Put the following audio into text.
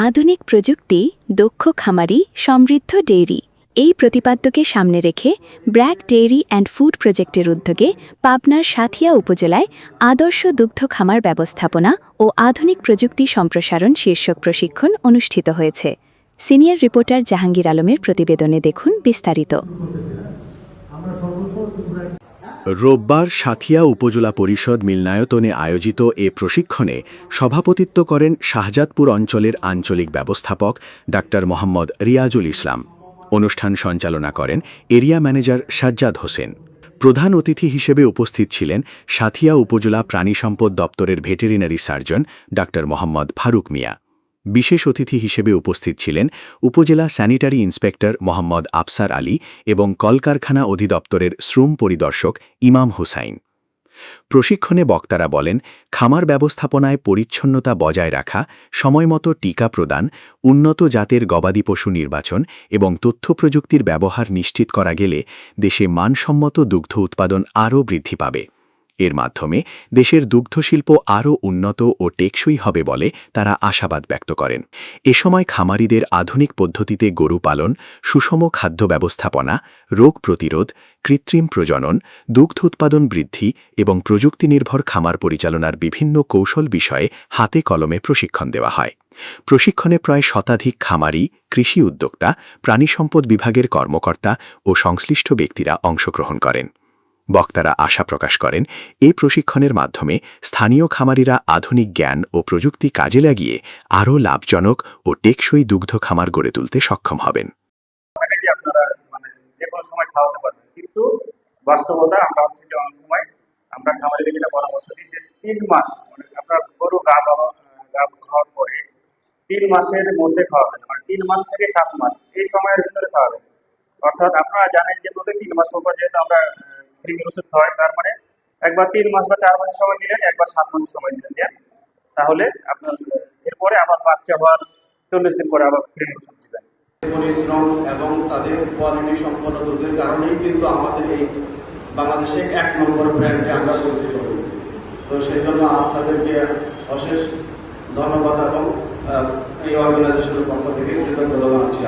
আধুনিক প্রযুক্তি, দক্ষ খামারি, সমৃদ্ধ ডেইরি, এই প্রতিপাদ্যকে সামনে রেখে ব্র্যাক ডেইরি অ্যান্ড ফুড প্রজেক্টের উদ্যোগে পাবনার সাঁথিয়া উপজেলায় আদর্শ দুগ্ধ খামার ব্যবস্থাপনা ও আধুনিক প্রযুক্তি সম্প্রসারণ শীর্ষক প্রশিক্ষণ অনুষ্ঠিত হয়েছে। সিনিয়র রিপোর্টার জাহাঙ্গীর আলমের প্রতিবেদনে দেখুন বিস্তারিত। রোববার সাঁথিয়া উপজেলা পরিষদ মিলনায়তনে আয়োজিত এ প্রশিক্ষণে সভাপতিত্ব করেন শাহজাদপুর অঞ্চলের আঞ্চলিক ব্যবস্থাপক ডাক্তার মোহাম্মদ রিয়াজুল ইসলাম। অনুষ্ঠান সঞ্চালনা করেন এরিয়া ম্যানেজার সাজ্জাদ হোসেন। প্রধান অতিথি হিসেবে উপস্থিত ছিলেন সাঁথিয়া উপজেলা প্রাণী সম্পদ দপ্তরের veterinary surgeon doctor Mohammad Faruk Mia. বিশেষ অতিথি হিসেবে উপস্থিত ছিলেন উপজেলা স্যানিটারি ইন্সপেক্টর মোহাম্মদ আফসার আলী এবং কলকারখানা অধিদপ্তরের শ্রম পরিদর্শক ইমাম হুসাইন। প্রশিক্ষণে বক্তারা বলেন, খামার ব্যবস্থাপনায় পরিচ্ছন্নতা বজায় রাখা, সময়মতো টিকা প্রদান, উন্নত জাতের গবাদি পশু নির্বাচন এবং তথ্য প্রযুক্তির ব্যবহার নিশ্চিত করা গেলে দেশে মানসম্মত দুগ্ধ উৎপাদন আরও বৃদ্ধি পাবে। এর মাধ্যমে দেশের দুগ্ধশিল্প আরও উন্নত ও টেকসই হবে বলে তারা আশাবাদ ব্যক্ত করেন। এ সময় খামারিদের আধুনিক পদ্ধতিতে গরু পালন, সুষম খাদ্য ব্যবস্থাপনা, রোগ প্রতিরোধ, কৃত্রিম প্রজনন, দুগ্ধ উৎপাদন বৃদ্ধি এবং প্রযুক্তি নির্ভর খামার পরিচালনার বিভিন্ন কৌশল বিষয়ে হাতে কলমে প্রশিক্ষণ দেওয়া হয়। প্রশিক্ষণে প্রায় শতাধিক খামারি, কৃষি উদ্যোক্তা, প্রাণী সম্পদ বিভাগের কর্মকর্তা ও সংশ্লিষ্ট ব্যক্তিরা অংশগ্রহণ করেন। বক্তারা আশা প্রকাশ করেন, এই প্রশিক্ষণের মাধ্যমে স্থানীয় খামারিরা আধুনিক জ্ঞান ও প্রযুক্তি কাজে লাগিয়ে আরও লাভজনক ও টেকসই দুগ্ধ খামার গড়ে তুলতে সক্ষম হবেন। যে কোনো সময় খাওয়াতে পারবেন, কিন্তু বাস্তবতা আমরা হচ্ছে যে অনেক সময় আমরা খামারিদের যেটা পরামর্শ দিই যে 3 মাস আপনার গরু গা খাওয়ার পরে 3 মাসের মধ্যে খাওয়াবেন, মানে 3 মাস থেকে 7 মাস এই সময়ের ভিতরে খাওয়াবেন। অর্থাৎ আপনারা জানেন যে প্রতি 3 মাস পর যেহেতু আমরা কৃমির ওষুধ খাওয়াই, তার মানে একবার 3 মাস বা 4 মাসের সময় দিলেন, একবার 7 মাসের সময় দিলেন, তাহলে আপনার এরপরে আবার বাচ্চা হওয়ার 40 দিন পরে আবার কৃমির ওষুধ দিবেন। পরিশ্রম এবং তাদের কোয়ালিটি সম্পন্ন দুধের কারণেই কিন্তু আমাদের এই বাংলাদেশে 1 নম্বর ব্র্যান্ডে আমরা পরিচিত হয়েছি। তো সেই জন্য আপনাদেরকে অশেষ ধন্যবাদ এবং এই অর্গানাইজেশনের পক্ষ থেকে কৃতজ্ঞতা জানাচ্ছি।